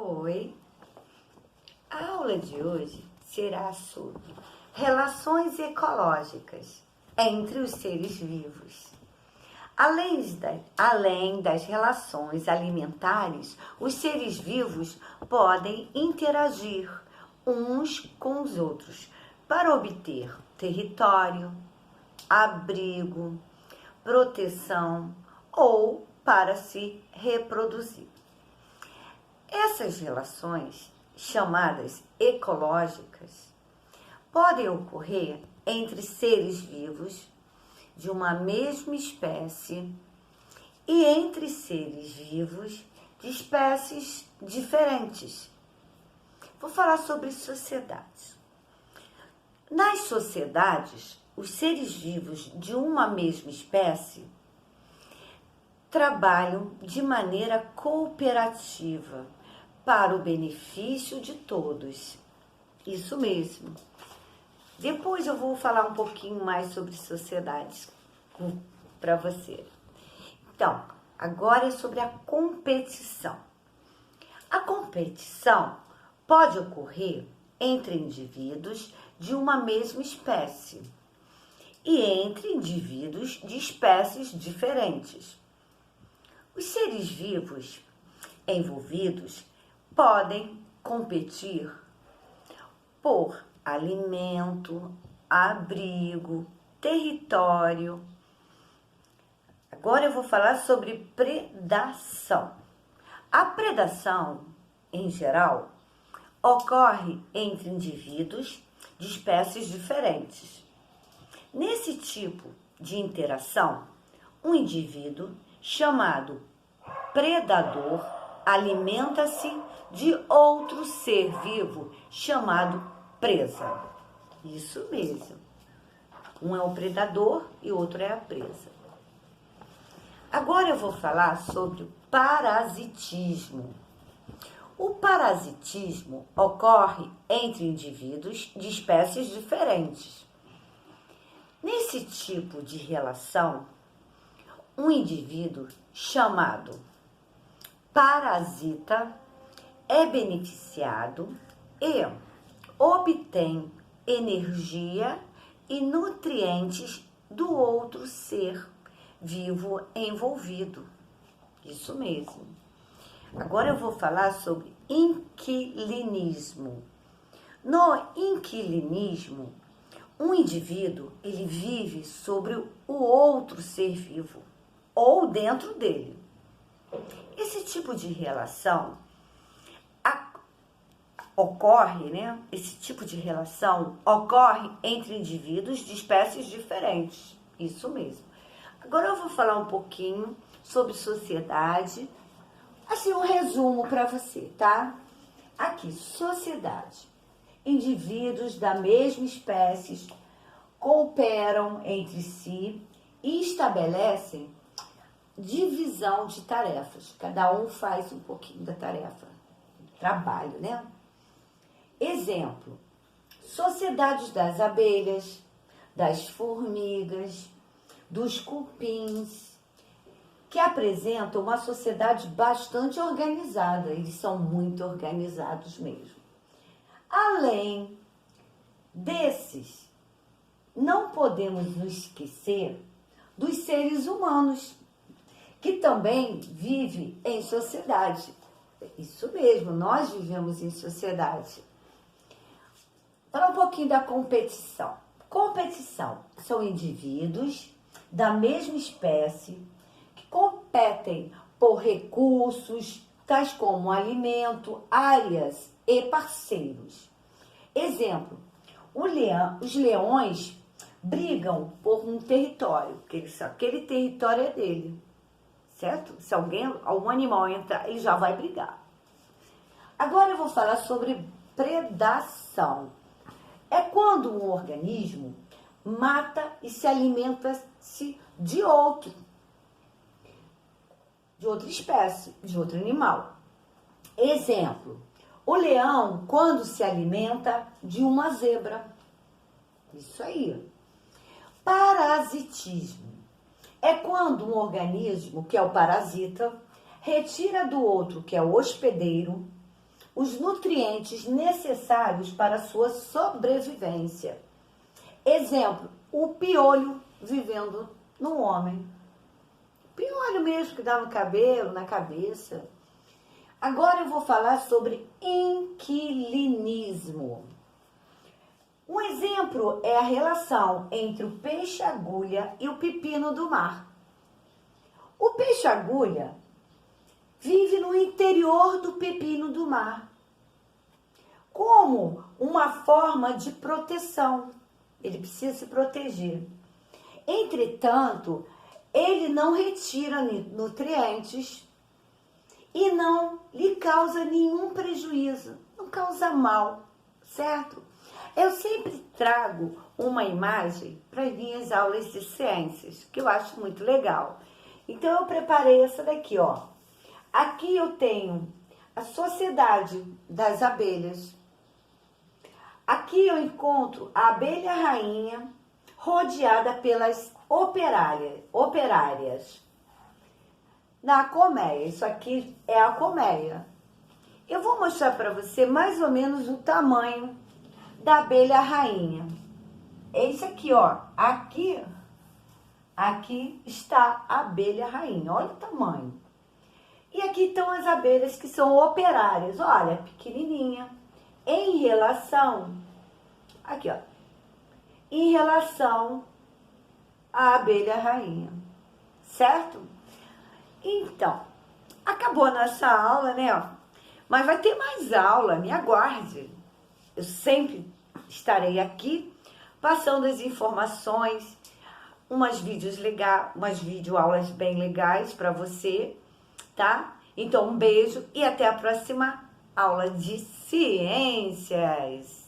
Oi, a aula de hoje será sobre relações ecológicas entre os seres vivos. Além das relações alimentares, os seres vivos podem interagir uns com os outros para obter território, abrigo, proteção ou para se reproduzir. Essas relações, chamadas ecológicas, podem ocorrer entre seres vivos de uma mesma espécie e entre seres vivos de espécies diferentes. Vou falar sobre sociedades. Nas sociedades, os seres vivos de uma mesma espécie trabalham de maneira cooperativa para o benefício de todos. Isso mesmo. Depois eu vou falar um pouquinho mais sobre sociedades para você. Então, agora é sobre a competição. A competição pode ocorrer entre indivíduos de uma mesma espécie e entre indivíduos de espécies diferentes. Os seres vivos envolvidos podem competir por alimento, abrigo, território. Agora eu vou falar sobre predação. A predação, em geral, ocorre entre indivíduos de espécies diferentes. Nesse tipo de interação, um indivíduo chamado predador alimenta-se de outro ser vivo chamado presa. Isso mesmo. Um é o predador e o outro é a presa. Agora eu vou falar sobre o parasitismo. O parasitismo ocorre entre indivíduos de espécies diferentes. Nesse tipo de relação, um indivíduo chamado parasita é beneficiado e obtém energia e nutrientes do outro ser vivo envolvido. Isso mesmo. Agora eu vou falar sobre inquilinismo. No inquilinismo, um indivíduo ele vive sobre o outro ser vivo ou dentro dele. Esse tipo de relação Esse tipo de relação ocorre entre indivíduos de espécies diferentes. Isso mesmo. Agora eu vou falar um pouquinho sobre sociedade. Assim, um resumo para você, tá? Aqui, sociedade. Indivíduos da mesma espécie cooperam entre si e estabelecem divisão de tarefas. Cada um faz um pouquinho da tarefa. Trabalho, né? Exemplo, sociedades das abelhas, das formigas, dos cupins, que apresentam uma sociedade bastante organizada. Eles são muito organizados mesmo. Além desses, não podemos nos esquecer dos seres humanos, que também vivem em sociedade. Isso mesmo, nós vivemos em sociedade. Fala um pouquinho da competição. Competição são indivíduos da mesma espécie que competem por recursos, tais como alimento, áreas e parceiros. Exemplo, os leões brigam por um território, porque aquele território é dele, certo? Se algum animal entrar, ele já vai brigar. Agora eu vou falar sobre predação. É quando um organismo mata e se alimenta-se de outra espécie, de outro animal. Exemplo, o leão quando se alimenta de uma zebra. Isso aí. Parasitismo é quando um organismo, que é o parasita, retira do outro, que é o hospedeiro, os nutrientes necessários para a sua sobrevivência. Exemplo, o piolho vivendo no homem. Piolho mesmo que dá no cabelo, na cabeça. Agora eu vou falar sobre inquilinismo. Um exemplo é a relação entre o peixe-agulha e o pepino do mar. O peixe-agulha vive no interior do pepino do mar, como uma forma de proteção. Ele precisa se proteger. Entretanto, ele não retira nutrientes e não lhe causa nenhum prejuízo, não causa mal, certo? Eu sempre trago uma imagem para as minhas aulas de ciências, que eu acho muito legal. Então, eu preparei essa daqui, ó. Aqui eu tenho a sociedade das abelhas. Aqui eu encontro a abelha rainha rodeada pelas operárias. Na colmeia, isso aqui é a colmeia. Eu vou mostrar para você mais ou menos o tamanho da abelha rainha. É isso aqui, ó. Aqui está a abelha rainha. Olha o tamanho. E aqui estão as abelhas que são operárias. Olha, pequenininha. Em relação, aqui, ó. Em relação à abelha rainha. Certo? Então, acabou a nossa aula, né? Mas vai ter mais aula, me aguarde. Eu sempre estarei aqui passando as informações, umas videoaulas bem legais para você, tá? Então, um beijo e até a próxima aula de ciências.